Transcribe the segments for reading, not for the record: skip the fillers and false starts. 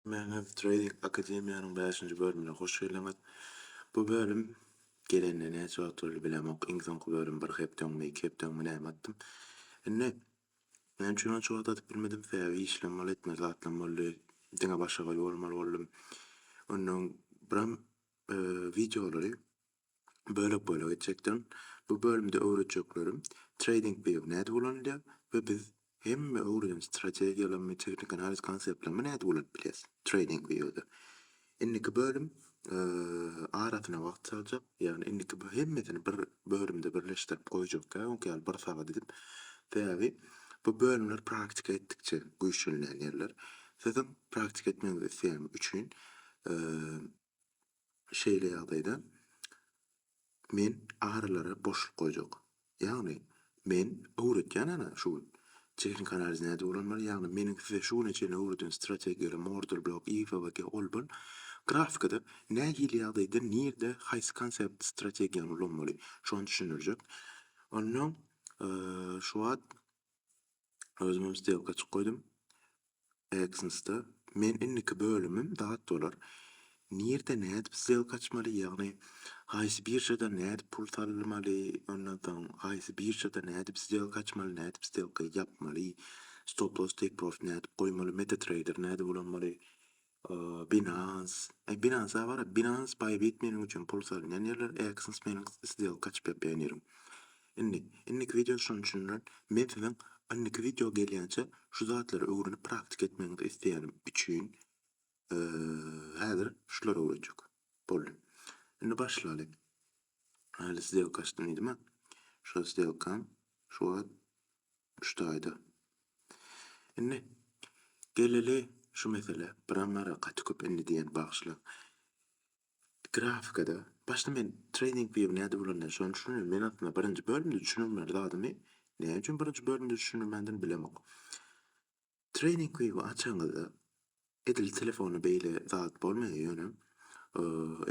Mene Trading Akademiýanyň 5-nji bölümine hoş geldiňiz. Bu bölüm gelenine näçe wagtlar bilemok. Iň soňky bölüm bir hepden iki hepden näme atdym. Enne men şunu çok atyp bilmedim. Sebäbi işlem etme zatlanmaly. Diňe başga ýolmaly boldum. Onuň biram videolary bölük geçekden. Bu bölümde öwredjeklerim TradingView näde bolanylýar we biz hemme öwreden strategiýalary, teknik analiz konseptlerini näde bolup bilýäs TradingView'da. Indiki bölüm arasyna wagt saljak, ýagny indiki hemmesini bir bölümde birleşdirip goýjak. Oňky bir sagat edip, sebäbi bu bölümler praktika etdikçe güýçlenýän ýerler. Sizin praktika etmenizi isleýän üçin şeýle ýagdaýda men aralara boşluk goýjak. Ýagny men öwretýän ana şu teknik analiz näde bolanmaly, ýagny meniň size şu neçe öwreden strategiýalary, order blok, IFA olbul grafikada nähili ýagdaýda nirde haýsy konsept strategiýany ulanmaly, şonu düşünürjek. Onuň şu wagt özüm stelka çyk goýdum. Exynsda men indiki bölümim dat dolar. Nirde nädip stelka açmaly, ýagny haýsy birjada nädip pul salmaly, ondan haýsy birjada nädip stelka açmaly, nädip stelka ýapmaly, stop loss take profit nädip goýmaly, MetaTrader näde bolanmaly, Binance var. Binance Bybit meniň üçin pul salýan ýerler, Exyns meniň stelka açyp ýapýan ýerim. Indiki video şonu üçin men sizin indiki video gelýänçe şu zatlary öwrenip praktik etmeniňizi isleýänim üçin häzir şular öwredjek. Boldy. Indi başlaýaly. Hali stelka açdym diýdim. Şu stelkam şu şutaýda. Indi geleli şu mesele biramara gaty köp indi diýen bagşly. Grafikada başda men TradingView näde bolanýar şonu düşünýär. Men atma birinji bölümde düşünürler zadymy. Näme üçin birinji bölümde düşünürmenden bilemok. TradingView açaňyzda edil telefonu beýle zat bolmaýar ýöne.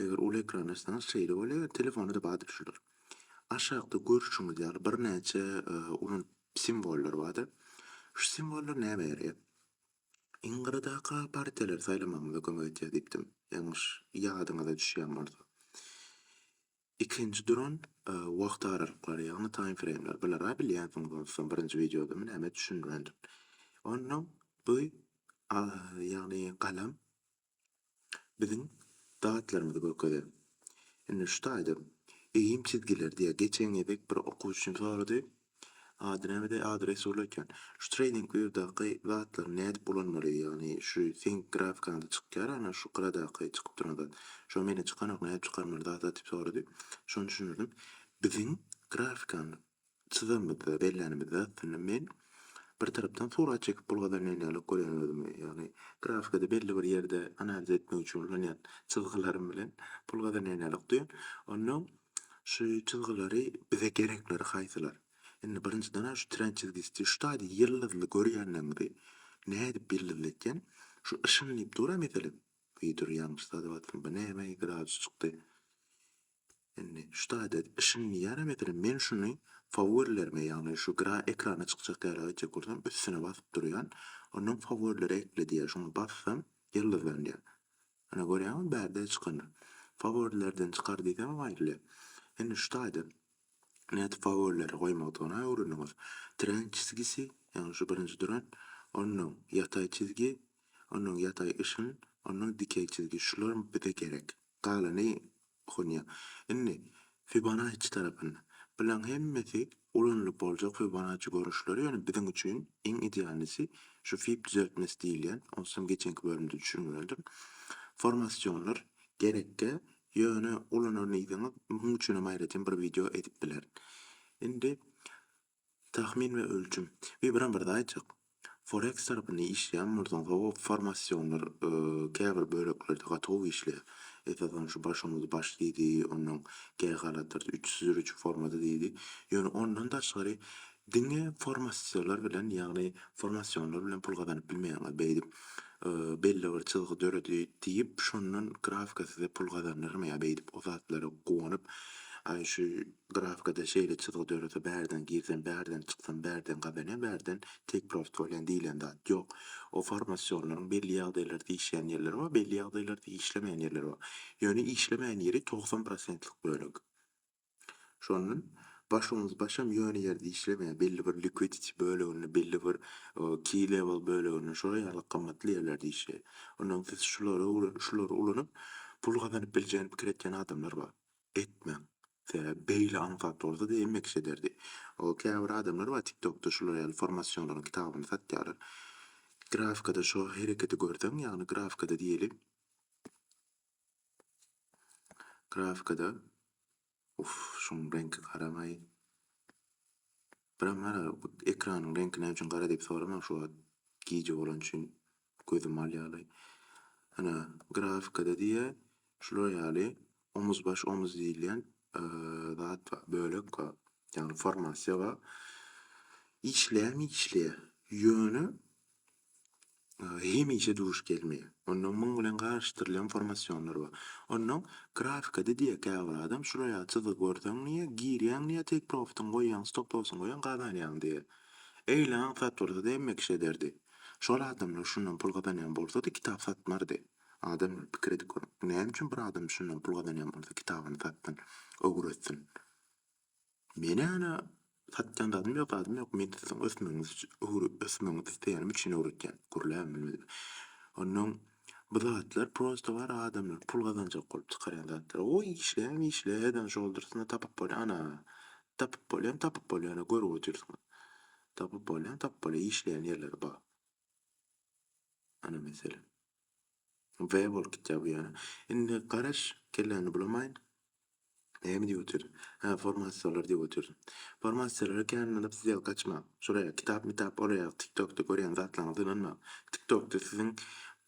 Eger ul ekran açsaňyz şeýle bolýar, telefonu da bady düşürler. Aşağıda görüşüňiz ýaly bir näçe ulun simbollar bardy. Şu simbollar näme berýär? İngirdaky partiýalar saýlamamyza kömek etýär diýdim. Ýalňyş ýadyňyza düşýän bolsa. İkinji duran wagt aralyklary, ýagny time frame'ler. Bular bilýänsiňiz birinji videoda men näme düşünýändim. Onuň bu ýagny galam biziň datlarymyzy gökeder. Indi şutaýda eýim çizgiler diýe geçen edek bir okuwçy sorady. Adremede adres urlaken şu TradingView'daky zatlar näde bolanmaly, ýagny şu think grafikanda çykýar, ana şu gradaky çykyp duranda. Şu meni çykanak näde çykarmaly data tip sorady. Şonu düşünürdim. Biziň grafikany çyzamyzda bellenimizde men bir tarapdan surat çekip bulgadan näle görýändim. Ýagny grafikada belli bir ýerde analiz etmek üçin ulanýan çizgilerim bilen bulgadan näle diýen. Onuň şu çizgilary bize gerekleri haýsylar. Indi birinciden şu trend çizgisi şutaýda ýyldızly görýänleri näde belirletken şu ışınlyp dura meselem. Video ýalňyş saýdyp atdym. Bu näme gradus çykdy. Indi şutaýda ışınlyýar meselem men şuny favorilerime, ýagny şu ekrana çykjak ýere çek gursam üstüne basyp durýan. Onuň favorileri ekle diýe şunu bassam ýyldızlanýar. Ana görýärmi bärde çykan. Favorilerden çykar diýsem aýryly. Indi şutaýda näde favorileri goýmakdan öwreniňiz. Trend çizgisi, ýagny şu birinji duran, onuň ýatay çizgi, onuň ýatay ışın, onuň dikey çizgi şular bize gerek. Galany honýa. Indi Fibonacci tarapyny bilen hemmesi ulanlyp boljak Fibonacci görüşleri, ýöne biziň üçin iň idealisi şu Fib düzeltmesi diýilýän, onu geçenki bölümde düşünýärdim. Formasiýonlar gerekke ýöne ulananyňyzy muň üçin aýratyn bir video edip biler. Indi tahmin we ölçüm. Bir da aýtjak. Forex tarapyny işleýän bolsaň, o formasiýonlar käbir böleklerde gatow işleýär. Esasan şu başymyz baş diýdi, onuň gagalatlar 303 formada diýdi. Ýöne ondan daşgary diňe formasiýonlar bilen, ýagny formasiýonlar bilen pul gazanyp bilmeýän beýdip belli bir çizgi döredi diýip şondan grafika size pul gazanyrmy ýa beýdip o zatlary gowanyp Ay şu grafikada şeýle çyzygy dörese bärden girsen, bärden çyksan, bärden gazanýan, bärden tek profit bolýan diýilen zat ýok. O formasiýonlaryň belli ýagdaýlarda işleýän ýerleri bar, belli ýagdaýlarda işlemeýän ýerleri bar. Ýöne işlemeýän ýeri 90%lik bölük. Şonun başam ýöne ýerde işlemeýän belli bir liquidity bölügini, belli bir key level bölügini şoňa ýaly gymmatly ýerlerde işleýär. Ondan siz şulary ulanyp pul gazanyp biljeğini pikir etýän adamlar bar. Etmeň. Beýle anfatorda diýmek şederdi. O käbir adamlar bar TikTokda şulara ýaly formasiýonlaryň kitabyny satýarlar. Grafikada şo hereketi görsem, ýagny grafikada diýelim. Grafikada şoň rengi garamay. Biram mara ekranyň rengini üçin gara diýip soramam, şu giýje bolan üçin gözüm alýaly. Ana grafikada diýe şulara ýaly omuz baş omuz diýilen zat bar, bölük bar. Ýagny formasiýa bar. İşleýär. Ýöne hemişe duruş gelmeýär. Ondan muň bilen garşydyrylan formasiýonlar bar. Ondan grafikada diýe käbir adam şuraya çyzyk görseň niýe girýän, niýe tek profityň goýýan, stop loss'uň goýýan gazanýan diýe. Eýle anfatorda diýmek şederdi. Şol adamlar şundan pul gazanýan bolsady kitap satmardy. Adam pikir edip görüp, näme üçin bir adam şundan pul gazanýan bolsa kitabyny satdyn, öwretsin. Meni ana satýan adam ýok, men sizin ösmeňizi isteýänim üçin öwretýän. Gurulýan bilmedi. Ondan bu zatlar prosto var adamlar pul gazanjak bolup çykarýan zatlar. O işleýän şoldursuna tapyp bolýan, ana. Tapyp bolýan, görüp oturýan. Tapyp bolýan, işleýän ýerleri bar. Ana mesele. Ve bolup gitýär bu ýana. Indi garaş kelläni bulamaýyn. Näme diýip oturdy? Formasiýonlar diýip oturdy. Formasiýonlar kendiňe size kaçma. Şuraya kitap oraya TikTok'da görýän zatlaryňyzy inanma. TikTok'da sizin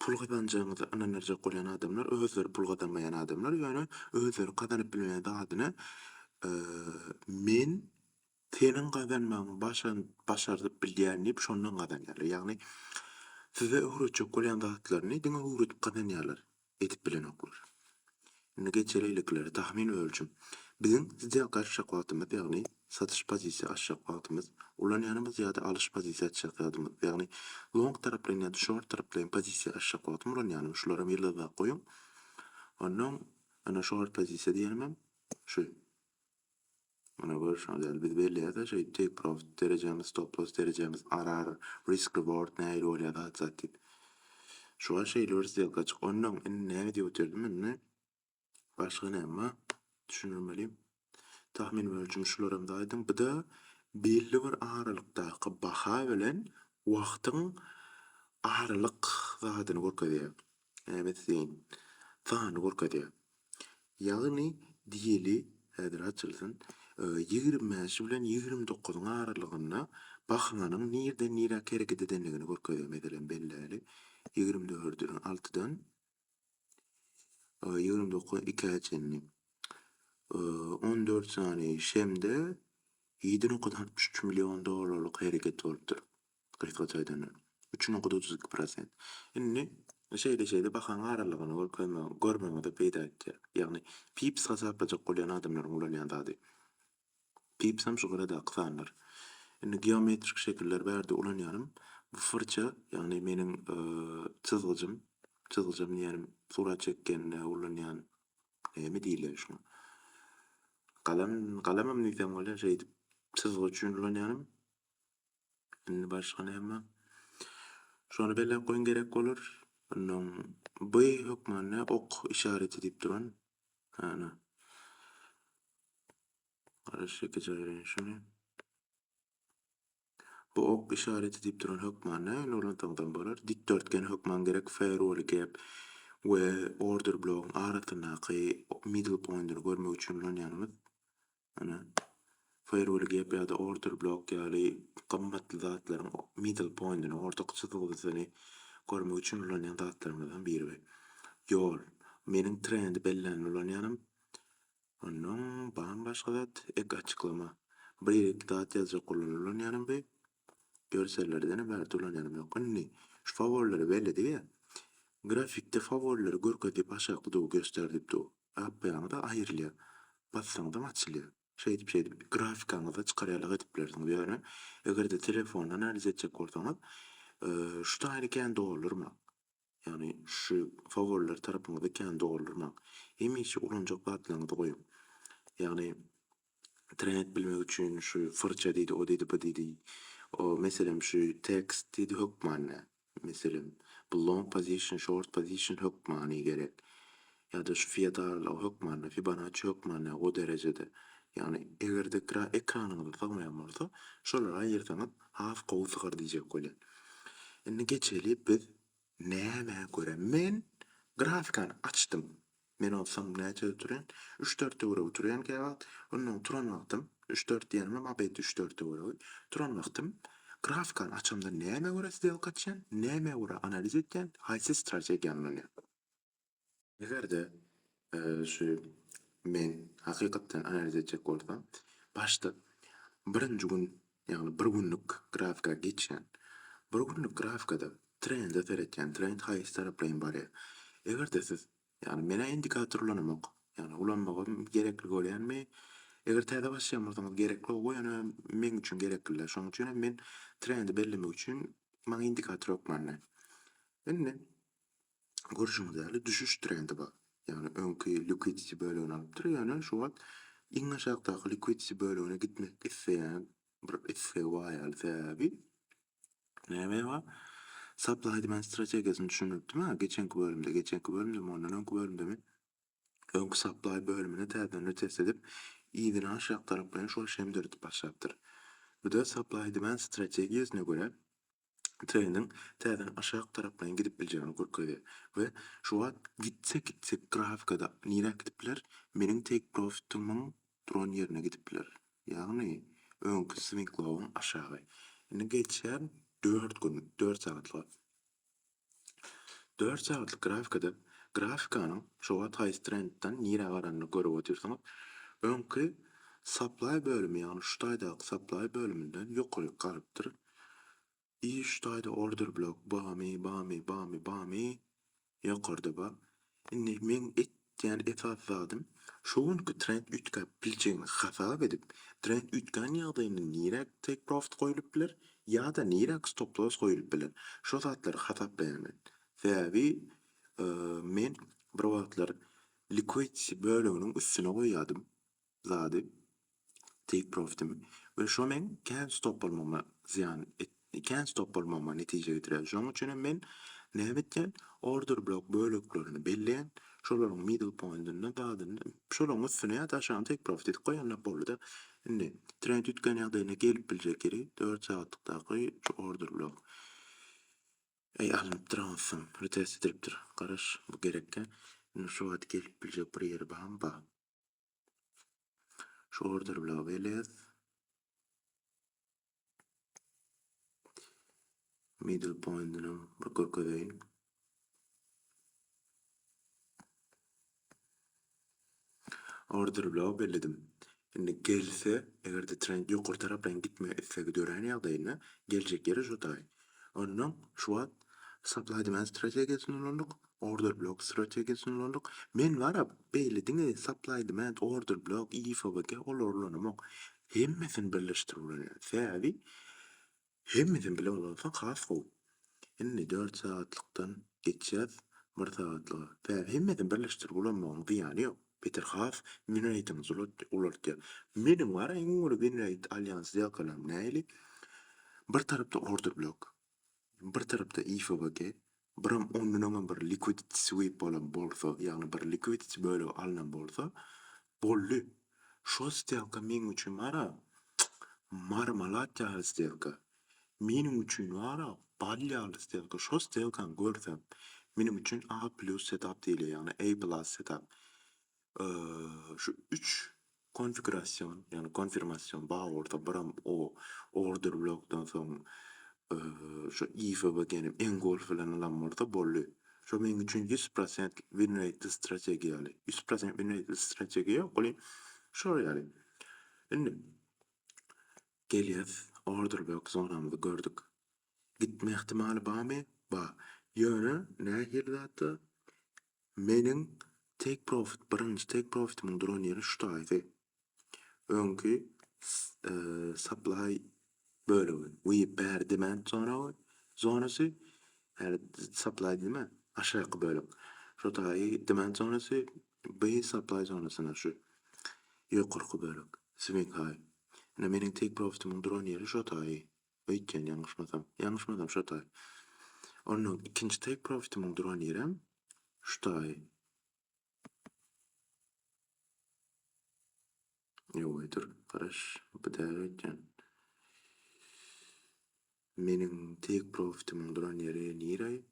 pul gazanjagyňyzy ananarjak bolýan adamlar, özleri pul gazanmaýan adamlar, ýöne özleri gazanyp bilmeýän zadyny men senin gazanmagyň başardyp bilýän diýip şondan gazanýarlar. Ýagny size öwretjek bolýan zatlaryny diňe öwretip gazanýarlar. Etip bilen oklar. Geçerlilikleri tahmin ölçüm. Bizim sizce karşı wagtymyz, ýagny satış pozisiýa açjak wagtymyz, ulanýanymyz ýa-da alış pozisiýa açjak wagtymyz, ýagny long taraplan ýa-da short taraplan pozisiýa açjak wagtymyz ulanýanymyz. Şulara ýylda goýun. Ondan ana short pozisiýa diýelim. Şu. Mana bu şonda biz belli ýa-da take profit derejemiz, stop loss derejemiz, arar, risk reward näýe bolýar zat diýip. Şuğa şeýler sizge kaçyk. Ondan näme diýip oturdym? Başga näme? Düşünürmeliyim. Tahmin ölçüm şularymda aýdym. Bu da belli bir aralykdaky baha bilen wagtyň aralyk zadyny görkezýär. Näme diýin? Sany görkezýär. Ýagny diýeli häzir açylsyn 25 bilen 29 aralygyna bahanyň nirden nirä kereket edenligini görkezýär. Meselen belli 24'den 6'dan 29 2 14 saniye şemde 7.63 milyon dolarlyk hereket bolupdyr. Kysgaça aýdanda 3.32%. Indi şeýle bakan aralygyny görmegde peýda etdi. Ýagny pips hasapajak bolýan adamlaryň ulanýan zady. Pipsam şu garada aqsanlar. Indi geometrik şekiller berdi ulanýanym. Bu fırça, ýagny meniň çyzgıjym diýelim, surat çekkenle ulanýan näme diýilýär şuna? Galamam diýsem bolýar, şeýdip çyzgy üçin ulanýanym. Indi başga näme? Şonu belläp goýun gerek bolar. Ondan bu hökmana ok işareti diýip duran. Ana. Garaşylan şunu. Bu ok işareti diýip duran hökmana ulantydan bolar. Dikdörtgen hökman gerek, fairwall gap we order block arasynaky middle point'ini görmek üçin ulanýanymyz. Ana fairwall gap ýa-da order block ýaly gymmatly zatlaryň middle point'ini ortak çyzygyny görmek üçin ulanýan zatlarymyzdan biri. Ýol. Meniň trendi bellänen ulanýanym. Ondan başga zat ek açıklama. Bir zat ýazjak ulanýanym be. Görsellerden bärt ulanýanym ýok. Indi şu favorlary belli diýe. Grafikde favorlary görkezip aşağı gösterdi. Appaýany da aýrylýar. bassaňda açylýar. Şeýdip grafikaňyza çykarýarlyk edip bilersiňiz ýöne. Egerde telefon analiz etjek bolsaňyz, şu taýy eken dogulurmak. Yani şu favorlar tarapyňyza eken dogulurmak. Hemişe ulanjak batlaryňyzy goýup. Yani trend bilmek üçin şu fırça diýdi, o diýdi, bu diýdi. O meselem şu text diýdi hökmanna. Meselem bu long position, short position hökmany gerek. Ya da şu fiyatlarla hökmanna, Fibonacci hökmanna o derecede. Yani egerde ekranyňyzda sagmaýan bolsa, şolara aýyrsaňyz haf gowsygar diýjek bolýar. Indi geçeli biz näme göre men grafikany açdym. Men olsam näçe oturýan? 3-4 euro oturýan käwagt. Ondan turan wagtym 3-4 diýenim, mabet 3-4 euro. Turan wagtym grafikany açamda näme göre сделка açan, näme göre analiz etken, haýsy strategiýany. Egerde şu men hakykatdan analiz etjek bolsam, başda birinji gün, ýagny bir günlük grafika geçen, bir günlük grafikada trend eteretken, trend haýsy tarapdan barýar. Egerde siz, ýani mene indikator ulanamak, ýani ulanmagym gerekli bolýarmy? Eger täze başlaýan bolsaňyz gerekli goýany men üçin gerekli. Şoň üçin men trendi bellemek üçin maňa indikator ökmanly. Indi görüşüňizde düşüş trendi bar. Yani öňkü liquidity bölügini alypdyr. Yani şu wagt iň aşagdaky liquidity bölügine gitmek isleýän bir isleýär sebäbi näme bar? Supply demand strategiýasyny düşünüpdüm. Geçenki bölümde ondan öňkü bölümde men öňkü supply bölümini täzeden test edip ýygyny aşağı tarapdan şol şemdirip başlapdyr. Bu da supply demand strategiýasyna göre trendin täzeden aşağı tarapdan gidip biljegini görkezýär we şu wagt gitsek grafikada nirä gidip biler? Meniň take profitymyň duran ýerine gidip biler. Ýagny öňkü swing low'un aşağı. Indi geçýär 4 gün, 4 saatlyk. 4 saatlyk grafikada grafikanyň şu wagt haýsy trendden nirä garanyny görüp otursaňyz, öňkü supply bölümi, ýagny şu taýdaky supply bölüminden ýokary garypdyr. Şu taýda order block bamy ýokarda bar. Indi men etýän esas zadym şu günkü trend ütka biljegini hasap edip, trend ütgän ýagdaýynda nirä take profit goýulyp biler, ýa-da nirä stop loss goýulyp biler. Şo zatlary hasaplanýar. Sebäbi men bir wagtlar liquidity bölüginiň üstüne goýýardym zady take profitimi we şo men can't stop bolmama ziyan can't stop bolmama netije getirýär. Şoň üçin men näme etdim? Order block bölüklerini belleýän, şolaryň middle point'ini dadyny şolaryň üstüne ýa-da aşağı take profit goýanlar boldy. Indi trend ütgän ýagdaýyna gelip biljek gerek 4 saatlyk order block. Alynyp duransam, retest edipdir. Garaş, bu gerekkä. Indi şu wagt gelip biljek bir ýeri bar. Şu order block belleýär. Middle point'ini bir görkezýän. Order block belledim. Indi gelse, egerde trend ýokary tarapdan gitme isegi dören ýagdaýyna geljek ýeri şu taý. Ondan şu wagt supply demand strategiýasyny ulandyk, order block strategiýasyny ulandyk. Men wara beýlediňi supply demand, order block, IFBG olar ulanymak hemmesini birleşdirip ulanýar. Sebäbi hemmesini bile ulansa has gowy. Indi 4 saatlykdan geçýär 1 saatlyga. Sebäbi hemmesini birleşdirip ulanmagyň zyany ýok. Peter has win-rate'imiz ulartýar. Meniň wara iň ulu win-rate alýans ýakalarym näili? Bir tarapda order block, bir tarapda IFBG, biram ondan bir liquidity sweep bolan bolsa, ýagny bir liquidity bölegi alynan bolsa, boldy. Şo сделка meniň üçin wara marmalat ýaly сделка. Meniň üçin wara bal ýaly сделка. Şo сделкany görsem, meniň üçin A+ setup diýilýär, ýagny A+ setup. Şu 3 konfigurasyon, yani konfirmasyon bağı orta biram o order blockdan soň şu IFBG'nin en gol filan alan orta bolly. Şo meniň üçin 100% win rate strategiýaly. 100% win rate strategiýa bolýan. Şo ýaly. Indi gelýär order block zonamyzy gördük. Gitme ihtimali barmy? Bar. Ýöne nähir zatda meniň take profit, birinci take profit'imiň duran ýeri şu taýdy. Öňki supply bölümi, we bear demand zonasy, supply diýme, aşaky bölüm. Şu taýy demand zonasy, B supply zonasyna şu ýokurky bölük, swing high. Meniň take profit'imiň duran ýeri şu taýy. Öýtgen ýaňyşmasam şu taýy. Onuň ikinji take profit'imiň duran ýerim şu taýy. Ýoýdur, garaş, bu däl öýtgen. Meniň take profit'imiň duran ýeri nire?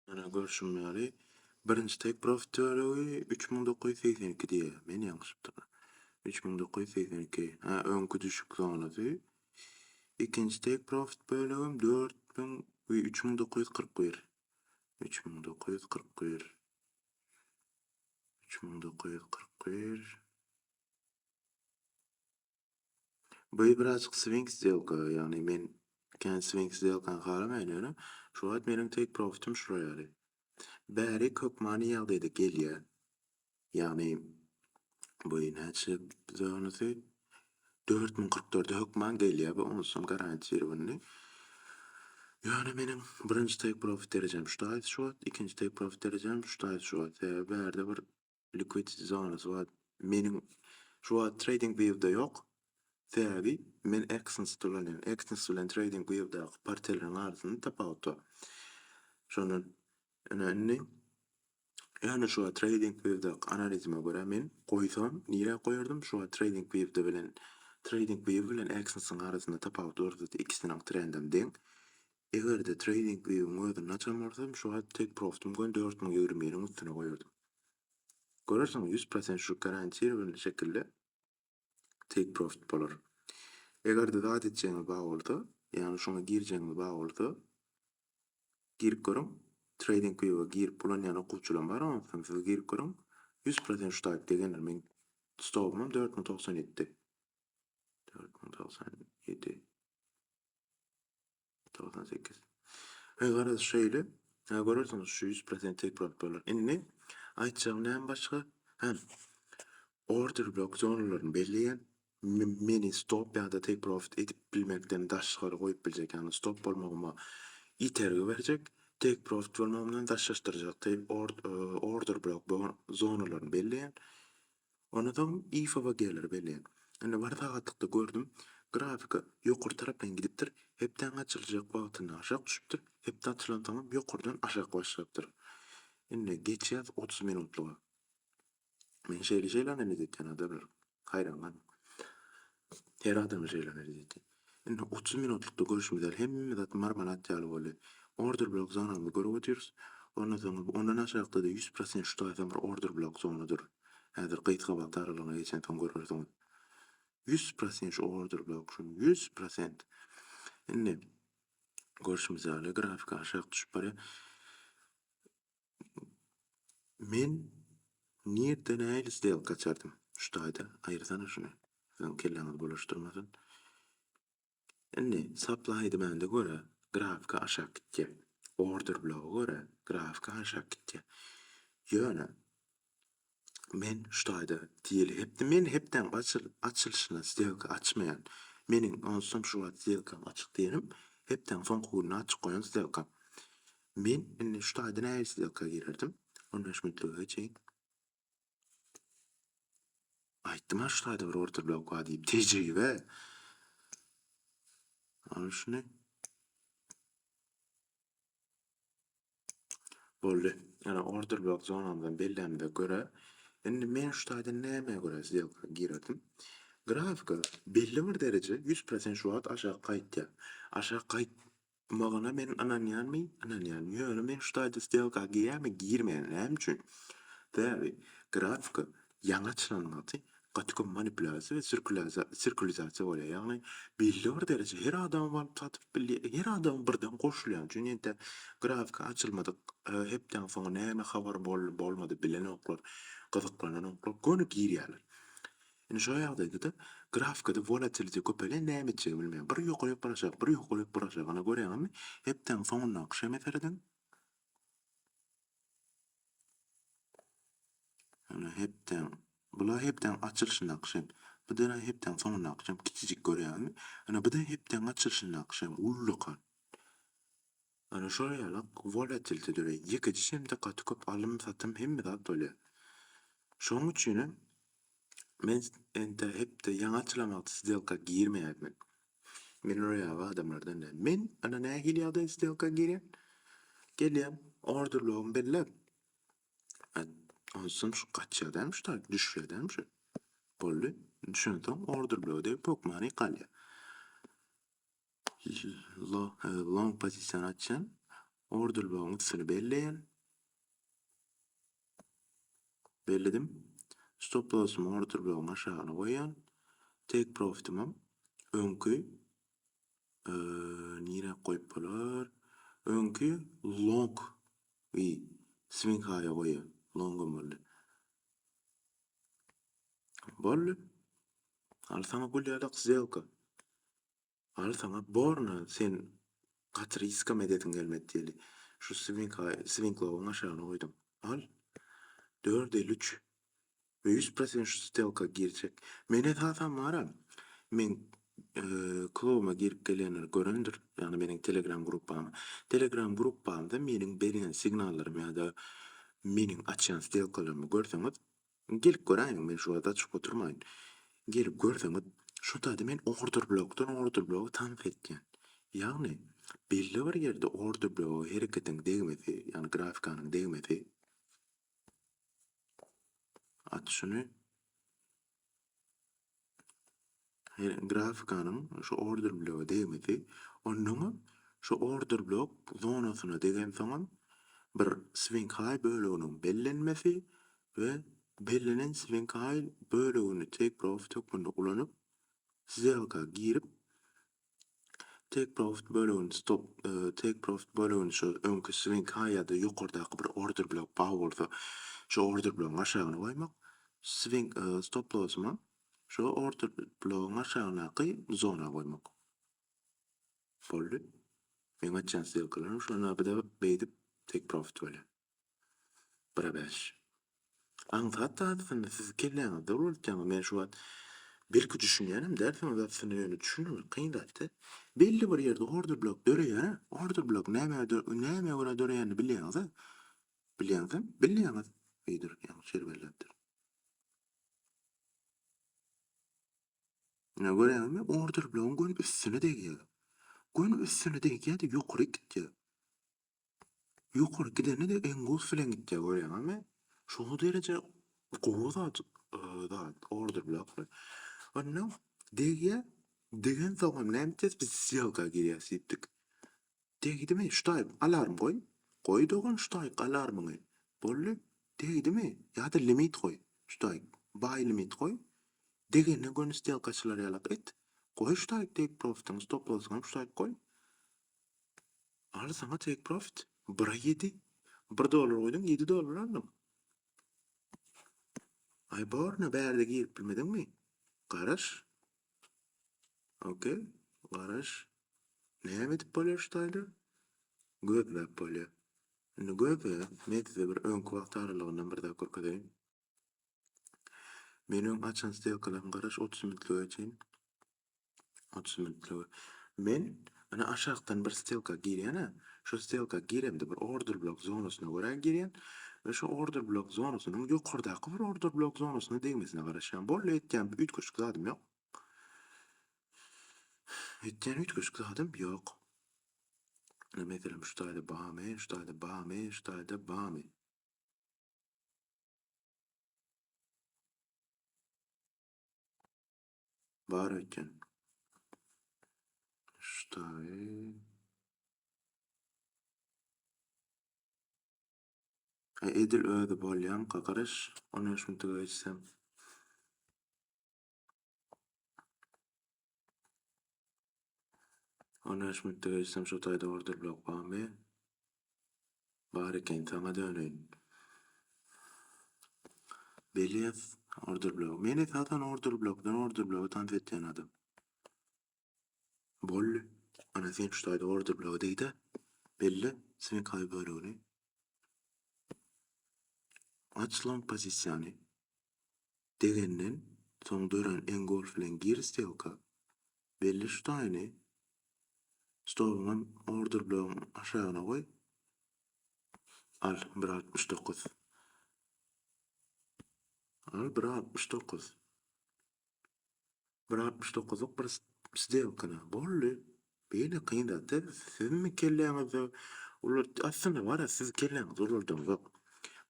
Ana görşümýäri. Birinji take profit bölügi 3982 diýe. Men ýalňyşypdyrmyn. 3982. Ha, öňkü düşük zonasy. İkinci take profit bölügüm 3941. 3941. 3941. Bu birazcık swing сделка, yani men kendi swing сделканы garamayýan. Şu wagt meniň take profit'im şuraya. Bäri kökmany ýagdaýda gelýär. Yani bu näçe zonasy 4044'de hökman gelýär, bu onursam garanti ýerinde. Yani meniň birinji take profit derejem şu taýy şu wagt, ikinji take profit derejem şu taýy şu wagt. Bärde bir liquidity zonasy bar. Meniň şu wagt TradingView'da ýok. Täbi men actions tulanýan. Actions bilen TradingView'da partneriň arasynda tapawdy. Şonun yani şu TradingView'da analizime göre men goýsam, nire goýardym? Şu TradingView bilen actionsyň arasynda tapawdy ortada ikisiniň trendem deň. Egerde TradingView'un özüni açam borsam, şu take profit'im 4020'nin üstüne goýardym. Görersiň 100% şu garanti bir şekilde take profit bolar. Egerde zat etjeňiz bar bolsa, ýani şoňa girjeňiz bar bolsa, girip görüň. TradingView'a girip ulanýan okuwçylar bar, ondan siz girip görüň. 100% şu taýp degenler men stopum 4097. 4097. 98. Garaz şeýle, görersiňiz şu 100% take profit bolar. Indi aýtjagym näme başga? Order block zonalaryny belleýän, meni stop ýa-da take profit edip bilmekden daşgary goýup biljek, ýani stop bolmagyma itergi berjek, take profit bolmagymdan daşlaşdyrjak. Order block zonalaryny belleýän, onuň IFA gelir belleýän. Indi bir tagatykda gördüm, grafika ýokary tarapdan gidipdir, hepden açyljak wagtyna aşak düşüpdir, hepden açylan tamam ýokardan aşak başlapdyr. Indi geçýäris 30 minutlyga. Men şeýle analiz etken adamlar hayran galyp. Her adam şeýle analiz etdi. Indi 30 minutlukda görüşmezler, hemme zat marmanat ýaly boly. Order block zonany görüp ötýürs. Ondan aşagda da 100% şu taýdan bir order block zonadyr. Häzir gytga bagdarylygyna geçen ton görürsiň. 100% şu order block şu 100%. Indi görüşmezler, grafika aşağı düşüp barýar. Men nirden äýli сделка açardym. Şu taýda aýyrsana şunu. Sen kelleňiz bolaşdyrmasyn. Indi supply demande göre grafika aşağı gitdi. Order block'a göre grafika aşağı gitdi. Ýöne men şu taýda diýeli men hepden açylyşyna сделка açmaýan. Meniň onsam şu wagt сделкам açyk diýerim. Hepden soňky güni açyk goýan сделкам. Men indi şu taýda näme сделка girerdim? 15 minutlyga geçeýin. Aýtdym şu taýda bir order block bar diýip tejribe. Ana şunu. Boldy. Yani order block zonandan bellemde göre, indi men şu taýda näme göre сделка girerdim? Grafika belli bir derece 100% şu wagt aşağı gaýtdy. Aşağı gaýtmagyna men ananýanmy? Ananýan. Ýöne men şu taýda сделка girmeýän. Näme üçin? Täbi grafika ýaňy açylanmagy gatyk manipulasiýa we sirkulizasiýa bolýar. Ýagny belli bir derece her adam baryp satyp bilýär. Her adam birden goşulýar. Çünki grafika açylmadyk. Hepden soň näme habar bolmady bilen oklar, gyzyklanan oklar gönü girýärler. Indi şu ýagdaýda grafikada volatility köpelýär, näme etjegi bilmeýär. Bir ýokaryp baraşak, bir ýokaryp baraşak. Ana görýärmi? Hepden soňuna akşam eferden Ana hepden, bula hepden açılışını akşam. Bu da hepden sonuna akşam küçücük görýärmi? Ana bu da hepden açılışını akşam ullukan. Ana şoýalak volatility döre. Ýekiji şemde gaty köp alym satym hemme zat bolýar. Şoň üçin men ente hepde ýaňy açylamak сделка girmeýärmin. Men oraya adamlardan da. Men ana näme gelýärdi сделка giren? Gelýär, orderlogum bellep. Onsun şu gaçýardan şu da düşýärdan şu. Boldy. Düşündim orderlog diýip pokmany galýar. Long pozisyon açan, orderlog'un üstünü belledim. Stop loss'umu orderlog'un aşağına koyan, take profit'imim öňkü nire koyup bolar? Öňkü long swing high'a koyan, long'um boldy. Boldy. Al sana gulýardak сделка. Al sana borna sen gaty riskam edetin gelmedi diýeli. Şu swing low'un aşağına koydum. Al 4.53 ve 100% şu сделка girecek. Mene tatam var. Men klubuma girip gelenler görendir. Yani benim Telegram grupam. Telegram grupamda menin berilen signallarym ýa-da menin açan сделкаларымı görseňiz, gelip göräýin, men şu wagta açyp oturmaýyn. Gelip görseňiz, şu taýda men order blogu tanp etken. Ýagny belli bir ýerde order blogu hereketiň degmesi, ýani grafikanyň degmesi. At şunu. Grafikanyň şu order blogu degmesi, onuň şu order blog zonasyna degen soňam bir swing high bölüginiň bellenmesi ve bellenen swing high bölügini take profit hukmunda ulanyp сделка girip take profit bölügini take profit bölügini şu öňkü swing high ýa-da ýokardaky bir order blog baý bolsa şu order blogyň aşagyna goýmak, swing stop loss'uma şu order blogyň aşagynaky zona goýmak. Boldy. Men açan сделкаларым şuna bir de beýdip take profit bolýar. 1.5. Aňsat siz kelleňizde bolýar. Men şu wagt belki düşünýärim, dersiňiz aslında ýöne düşünür, kyndatdy. Belli bir ýerde order blok döreýär, order blok näme göre döreýärni bilýäňiz. Bilýäňiz. Beýdir, ýa-ni şerbelläpdir. Ne görýärmi? Order blogyň gönüp üstüne degýär. Gönüp üstüne degýär, ýokary gitýär. Ýokary gideni de engul filan gitýär, görýärmi? Şol derece gowuzat order bloklar. Onu degýär, degen soňam näme diýip biz сделка girýäs diýdik. Degdimi? Şuday alarm goý. Goý dogan şuday alarmyny. Boldy. Degdimi? Ýa-da limit goý. Şuday buy limit goý. Degenne gönü сделкачылар ýalap et. Goý şuday take profit'in stop loss'un şuday goý. Al sana take profit. 1.7. $1 goýdum, $7 aldym. Ay borna bärde girip bilmedinmi? Garaş. Okey. Garaş. Näme edip bolýar şudaýlar? Gözläp bolýar. Indi gözläp, metize bir öňkü wagt aralygyndan bir daha görkezýän. Meniň açan сделкаларym garaş 30 minutlyga çekin. 30 minutlyga. Men ana aşagdan bir сделка girýän, şu сделка giremde bir order blok zonasyna görä girýän ve şu order blok zonasynyň ýokardaky bir order blok zonasyna degmesine garaşan. Bol etken ütköşük zadym ýok. Etken ütköşük zadym ýok. Mesela şudaýda bahamy. Bar etken. Şuday. Edil öýde bolýan garaş 13 minutga geçsem. Şu taýda order blok bahamy. Bar eken taňa döneýin. Belli order blok. Meni zaten order blogu tanp etýän adam. Bolly. Ana sen şudaýda order blogu diýdi. Belli swing high bölügini. Aç long pozisyony. degenden soň dören engol bilen girs diýilka belli şutaýny stolundan order bilen aşagyna goý. Al 1.69. Al 1.69. 1.69'luk bir сделкana bolly. Beýle kynda-da sizmi kelleňizde ular aslında var ya siz kelleňiz ulardan zok.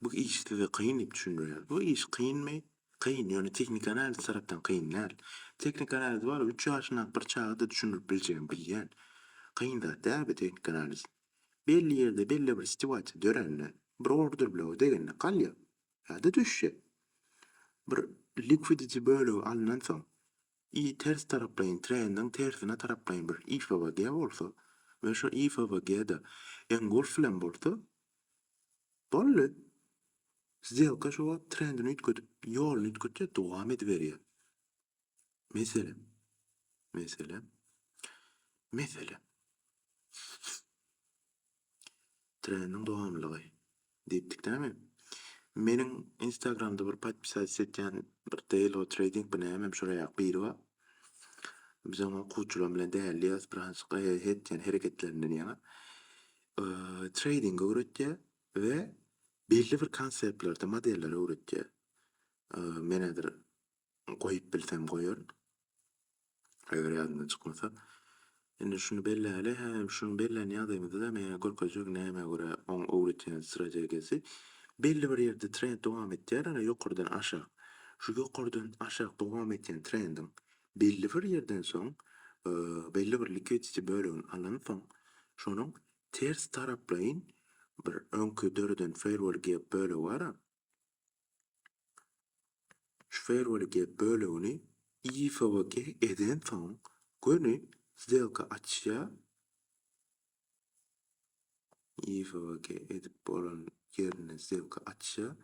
Bu iş size kıyın ip düşündürýär. Bu iş kıyınmy? Kıyın, ýöne teknik analiz tarapdan kıyın näl. Teknik analiz var 3 ýaşyna bir çağda düşünüp bilýän. Kıyın da bir teknik analiz. Belli ýerde belli bir situasiýa dörenne bir order bilen degenne galýa. Ýa-da düşýär. Bir liquidity bölügi alınan soň ters taraplayan trendin tersine taraplayan bir IFVG bolsa ve şu IFVG'de engulf bilen bolsa bolly сделка şu trendini ütkötüp ýolunu ütkötüp dowam ediberýär. Mesele trendin dowamlygy diýipdik näme? Meniň Instagramda bir podpisasiýa etýän bir daily trading bilen şuraya biri bar. Biz onu okuwçular bilen däli ýazpyrançyka etýän hereketlerinden ýa trading öwretýär we belli bir konseptlerde modeller öwretýär. Menedir goýup bilsem goýar. Eger ýadymdan çykmasa. Indi şunu belläle hem şunu belläni ýadymyzda da men görkezjek näme göre oň öwretýän strategiýasy belli bir ýerde trend dowam etýär, ana ýokurdan aşağı. Şu ýokurdan aşağı dowam etýän trendin belli bir ýerden soň belli bir liquidity bölügini alan soň şonuň ters taraplaýyn bir öňkü dörden fairwall gap bölügi bar. Şu fairwall gap bölügini IFVG eden soň göni сделка açýa IFVG edip bolan ýerine сделка açýa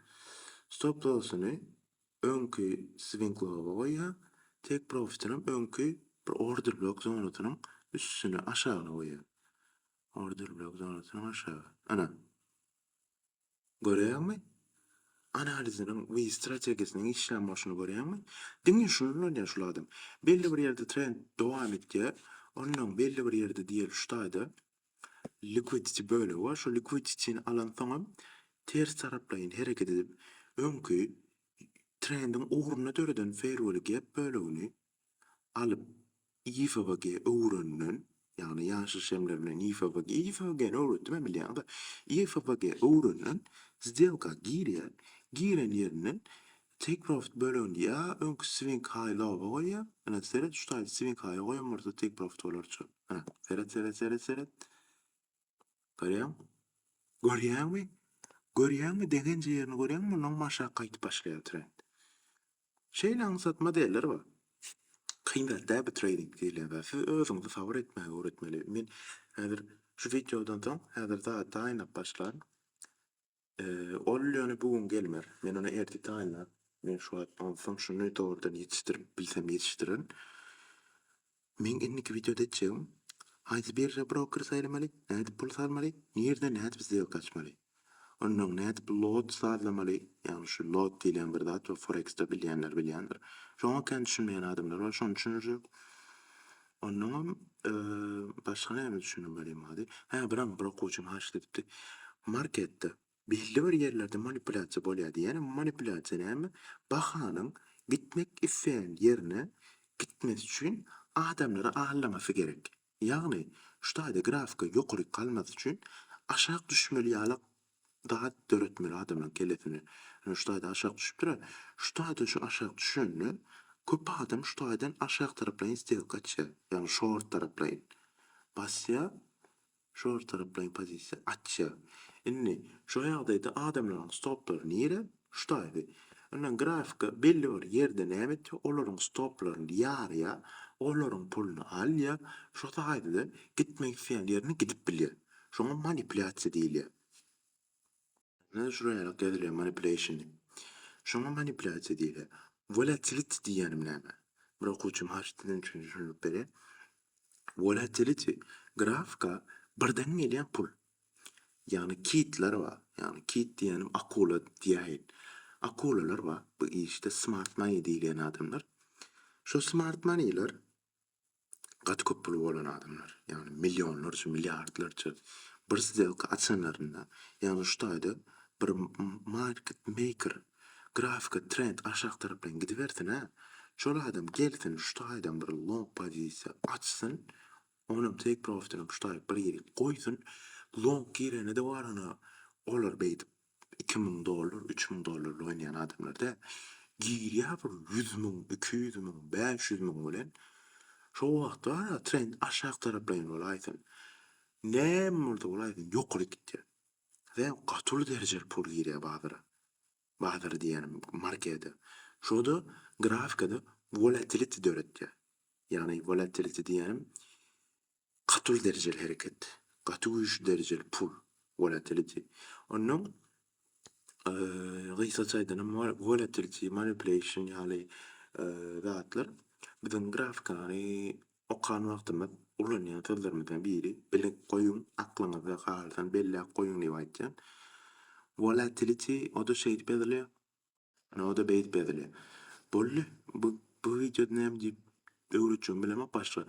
stop loss'uny öňkü swing low'a goýýa, take profit'ini öňkü bir order block zonasynyň üstüne aşagyna goýýa. Order block zonasynyň aşağı. Ana. Görýärmi? Analiziniň we strategiýasynyň işlem başyny görýärmi? Diňe şunu bilen şuladym. Belli bir ýerde trend dowam etýär. Onuň belli bir ýerde diýil şutaýda liquidity bölügi bar. Şu liquidityni alan soň ters taraplaýyn hereket edip öňkü trendin uğruna döreden fairwall gap bölügini alıp IFVG öwreninen ýagny ýaşy şemler bilen IFVG öwretdim bilýär. IFVG öwreninen сделка girýär. Giren ýerinden take profit bölügini ýa öňkü swing high low'a goýýar. Ana seret şutaýda swing high goýan bolsa take profit bolarçy. Ana seret. Görýärmi? Degenje ýerini görýärmi? Onuň maşa gaýtyp başlaýar trend. Şeýle aňsat modeller bar. Kynda bir trading diýilýär. Siz özüňizi sabır etmäge öwretmeli. Men häzir şu videodan soň häzir da taýnap başlar. Ol ýöne bugün gelmer. Men onu erdi taýnap. Men şu an funksiýony dogrudan ýetişdirip bilsem ýetişdirin. Men indiki videoda etjegim. Haýsy birja broker saýlamaly, nädip pul salmaly, nerede nädip сделка açmaly. Onuň nädip lot salmaly, ýani şu lot diýilen bir zat we forex'te bilýänler. Şoňa kendi düşünmeýän adamlar bar, şonu düşünürjek. Onuň başga näme düşünmeli hadi? Bir okuwçum haş edipdi. Marketde belli bir ýerlerde manipulasiýa bolýar. Ýani manipulasiýa näme? Bahanyň gitmek isleýän ýerine gitmesi üçin adamlara ahallamasy gerek. Ýagny şutaýda grafika ýokary kalmasy üçin aşağı düşmeli ýaly daha döretmeli adamlaryň kelletini. Şutaýda aşağı düşüp durar. Şutaýda şu aşağı düşenni köp adam şutaýdan aşağı taraplaýyn сделка açýar. Ýani short taraplaýyn. Basýa short taraplaýyn pozisiýa açýar. Indi şu ýagdaýda adamlaryň stoplary nire? Şutaýda. Onuň grafika belli bir ýerde näme etdi? Olaryň stoplaryny ýarýa, olaryň pulunu alýa, şutaýda gitmek isleýän ýerine gidip bilýär. Şoňa manipulasiýa diýilýär. Ne şuraya geldi manipulation. Şoňa manipulasiýa diýilýär. Volatility diýenim näme? Bir okuwçum haşdydan düşünüp beri. Volatility grafika birden gelýän pul. Ýani kitler bar. Ýani kit diýenim akula diýýär. akulalar var. Bu işte smart money diýilen adamlar. Şu smart money'ler gaty köp pulu bolan adamlar. Yani milyonlarça, milyardlarça bir сделка açanlarında. Yani şutaýda bir market maker, grafika trend aşağı tarapdan gidiversin ha. Şol adam gelsin şutaýdan bir long pozisiýa açsın. Onun take profit'ini şutaýa bir ýere goýsun. Long girene de barana olar beýdip $2.000, $3.000 oýnaýan adamlar da girýär bir 100.000, 200.000, 500.000 bilen. Şo wagtda trend aşağı tarapdan bolaýsyn. Näme bolaýsyn ýokary gitdi. Ve gatyly derejeli pul girýär bazyra. Bazyr diýenim marketde. Şoda grafikada volatility döretdi. Yani volatility diýenim gatyly derejeli hereket. Gaty güýçlü derejeli pul volatility. Onuň gysga çaýdana volatility manipulation ýaly zatlar biziň grafikany okan wagtymyz ulanýan sözlerimizden biri bilek goýun aklyňyza galsan bellek goýun diýip aýtjan. Volatility o da şey belirli. Ana o da beyt belirli. Bu videoda näme diýip öwretjüm bilemem başga.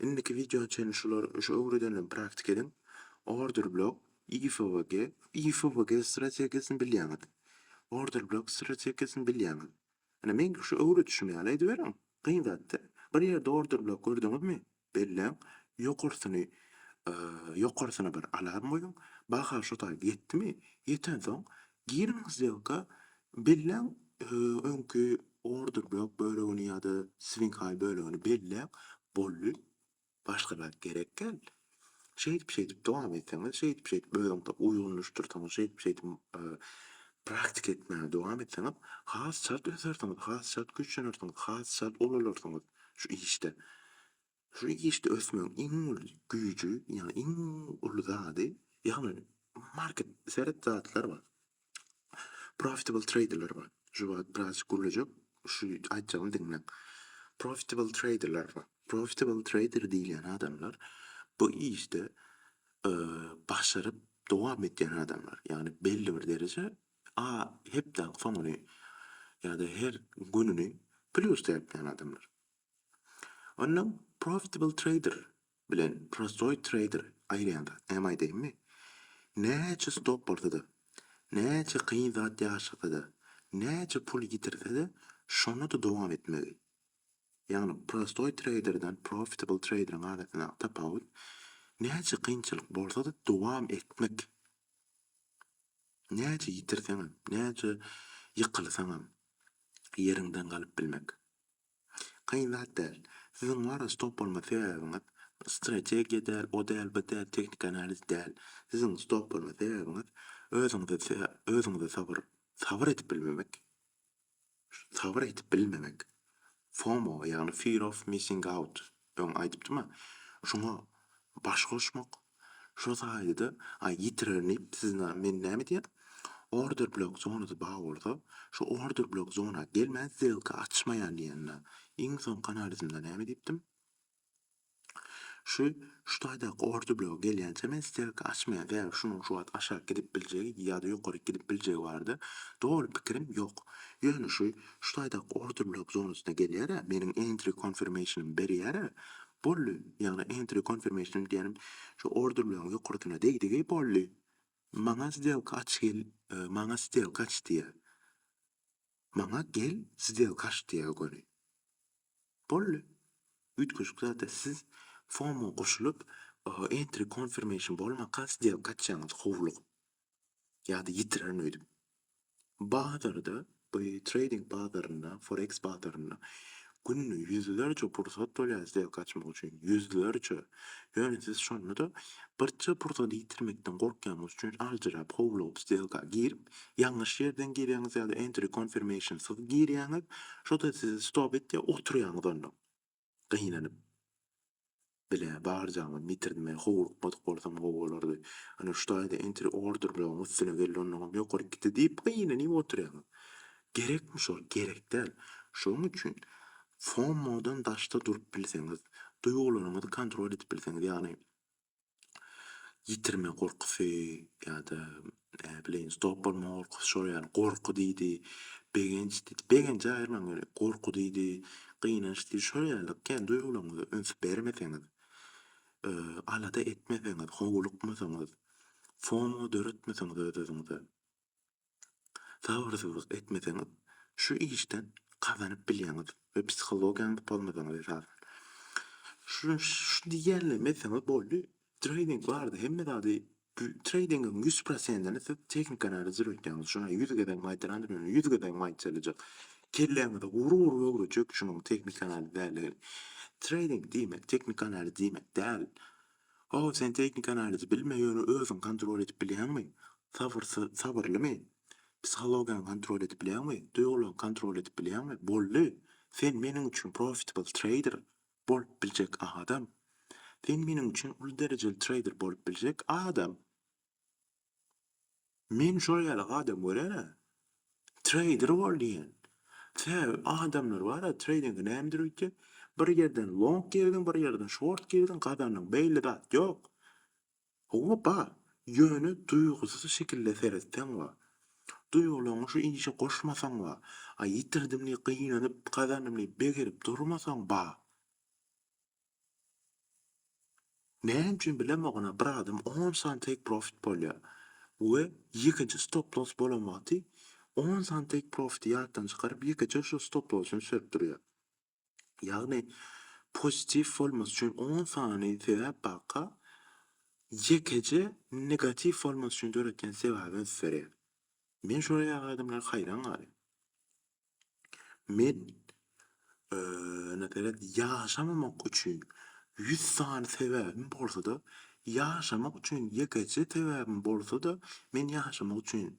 Indiki video çen şu öwredenden praktik edin. Order block IFOG strategiýasyny bilýärmi? Order block strategiýasyny bilýärmi? Ana men şu öwretjüm ýaly ediberim. Gyndatda bir ýerde order block gördüňizmi? Bellek ýokarysyna bir alarm goýun. Baha şu taýda ýetdimi? Ýeten soň giriňiz ýolga bellek öňkü order block bölügini ýa-da swing high bölügini bellek bolly başgalar gerekkel. Şeýdip dowam etseňiz, şeýdip bölümde uýunlaşdyrsaňyz, şeýdip praktik etmäge dowam etseňiz, has şart ösersiňiz, has şart güýçlenirsiňiz, has şart ulalarsyňyz şu işte. Şu işte ösmeň iň güýjü, ýani iň uly zady, ýani market seret zatlar bar. Profitable traderlar bar. Şu biraz gurulacak, şu aýtjagym diňle. Profitable traderlar bar. Profitable trader diýilen adamlar bu işte başaryp dowam etýän adamlar. Yani belli bir derece hepden soňuny ýa-da her gününi plus edýän adamlar. Onuň profitable trader bilen prostoy trader aýrýanda näme aýdymmy? Näçe stop bardydy? Näçe kıyın zat ýaşadydy? Näçe pul ýitirdi? Şonu da dowam etmeli. Yani prostoy traderden profitable trader'ın adatyna tapawut näçe kynçylyk bolsa da dowam etmek. Näçe ýitirseňem, näçe ýykylsaňam ýeriňden galyp bilmek. Kıyın zat däl. Siziň wara stop bolma sebäbiňiz strategiýa däl, o däl, bu däl, teknik analiz däl. Siziň stop bolma sebäbiňiz özüňize sabır edip bilmemek. Sabır edip bilmemek. FOMO ýani fear of missing out öň aýdypdyma. Şoňa baş goşmak. Şo saýda ýitirenip sizne men näme diýen? Order block zonasy baý bolsa, şu order block zona gelmez zelka açmaýan diýenler. Iň soňky analizimde näme diýipdim? Şu taýda order block gelýänçe men zelka açmaýan we şunuň şu wagt aşağı gidip biljegi ýa-da ýokary gidip biljegi bardy. Dogry pikirim ýok. Ýöne şu taýda order block zonasyna gelýär, meniň entry confirmationym berýär. Bolly, ýani entry confirmation diýenim şu order block ýokaryna deýdigi bolly. Maňa zelka aç gel, maňa zelka aç diýär. Maňa gel zelka aç diýär göni. Bolly. Üýtgeşik zata siz FOMO goşulyp entry confirmation bolmakas diýip kaçýaňyz howluk. Ýa-da ýitiren öýdüm. Bazarda, bu trading bazarynda, forex bazarynda gününe yüzlerce pursat dolýar diýip kaçmak üçin, yüzlerce. Ýöne siz şonu da birçe pursat ýitirmekden gorkýanyňyz üçin aljyrap howluk diýip girip, ýalňyş ýerden girýäňiz ýa-da entry confirmation syz girýäňiz, şoda siz stop etdi oturýaňyz onda. Gynanyp bile barjağımı mitirdim ben howluk bodup bolsam howlardy. Ana şu taýda entry order bilen üstüne gelýän ýokary gitdi diýip gynanyp oturýar. Gerekmi şol? Gerek däl. Şoň üçin FOMO'dan daşda durup bilseňiz, duýgularyňyzy kontrol edip bilseňiz, ýani yitirme gorkusy ýa-da bileň stop bolma gorkusy şol ýaly gorku diýdi, begenç diýdi. Begençe aýyrman gerek. Gorku diýdi, gynanç diýdi. Şol ýaly duýgularyňyzy öňsü bermeseňiz, alada etmeseňiz, howlukmasaňyz, FOMO döretmeseňiz öz-özüňize, sabyrsyzlyk etmeseňiz, şu işden kazanyp bilýäňiz we psihologiýaňyz bolmasaňyz esasen. Şu diýerlemeseňiz boldy. Trading bardy, hemme zady tradingin 100%'ini siz teknik analiz öýtýäňiz. Şuna 100 geden maýtarandyr, 100 geden maýtsalyjak. Kelleňizde guru öwrüjek şunuň teknik analiz däli. Trading diýmek, teknik analiz diýmek däl. Sen teknik analiz bilmeýäni özüň kontrol edip bilýänmi? Sabyrlymy? Psihologiýaňy kontrol edip bilýänmi? Duýgularyňy kontrol edip bilýänmi? Boldy. Sen meniň üçin profitable trader bolup biljek adam. Sen meniň üçin ul derejeli trader bolup biljek adam. Men şol ýaly adam görene trader bol diýen. Adamlar bara trading'i nämedir öýtje? Bir ýerden long girdin, bir ýerden short girdin, gazanyň beýle zat ýok. Hoppa, ýöne duýgusuz şekilde seretsen wa. Duýgularyň şu işe goşmasaň wa, ýitirdimli gynanyp gazanymly begerip durmasaň ba. Näme üçin bilemegine bir adam 10 sant take profit bolýar we ýekinji stop loss bolan wagty 10 sant take profit ýatdan çykaryp ýekinji şu stop loss'uny sürüp durýar. Ýagny pozitif bolmas üçin 10 sany sebäp bakka ýekinji negativ bolmas üçin döretken sebäbini berýär. Men şol ýaly adamlara haýran galyp. Men nädip ýaşamamak üçin 100 sany sebäbim bolsa-da, ýaşamak üçin ýekeçi sebäbim bolsa-da, men ýaşamak üçin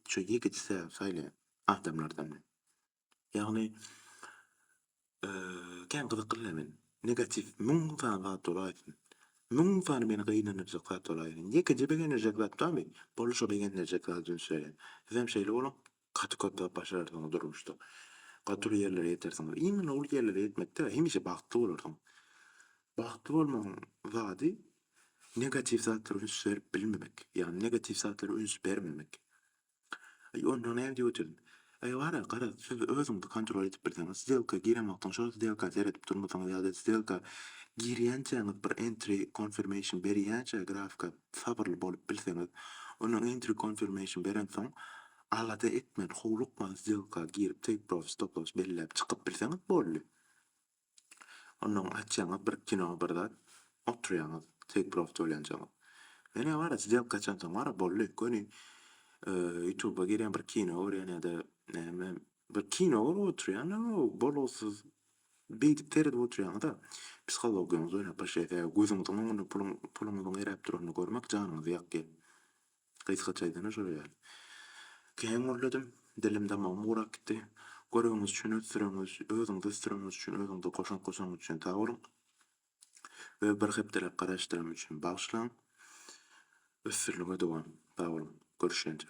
şu ýekeçi sebäp saýlaýan adamlardan. Ýagny kän gyzykly men negativ 1000 sany zat dolaýsyn. 1000 sany meni gynanajak zat dolaýsyn. Ýekeçi begenejek zat damy, boluşa begenejek zat üçin söýlen. Hem şeýle bolan katy-katy başardyň durmuşda. Gatyr ýerlere ýetersiň. Iňin ol ýerlere ýetmekde hemişe bagtly bolarsyň. Bagtly bolmagyň zady negativ zatlara üns berip bilmemek. Ýani negativ zatlara üns bermemek. Ondan näme diýip ötürdüm? Gara, siz özüňizi kontrol edip bilseňiz, сделка giremakdan şol сделка seretip durmasaňyz ýa-da сделка girýänçäňiz bir entry confirmation berýänçä grafika sabyrly bolup bilseňiz, onuň entry confirmation beren soň alada etmen, howlukman сделка girip take profit stop loss belläp çykyp bilseňiz boldy. Ondan açýaňyz bir kino bir zat oturýaňyz, take profit bolýançaňyz. Mene bara сделка açansoň bara boldy. Köni YouTube'a giren bir kino görýän ýa-da näme bir kino oturýan, bolgusyz beýdip teredip oturýan-da psihologiýaňyz oýnap başlaýar. Gözüňiziň oňuny puluňyzyň erep duranyny görmek janyňyzy ýakdy. Gysgaçaýdan şol ýaly. Kän görledim, dilimde mamgurak gitdi. Görüňiz üçin ötüreňiz, özüňizi ötüreňiz üçin, özüňizi goşan üçin sag bolun. We bir hepdelep garaşdyrym üçin bagşlaň. Ösürlüňe dowam. Sag bolun. Görüşýänçe.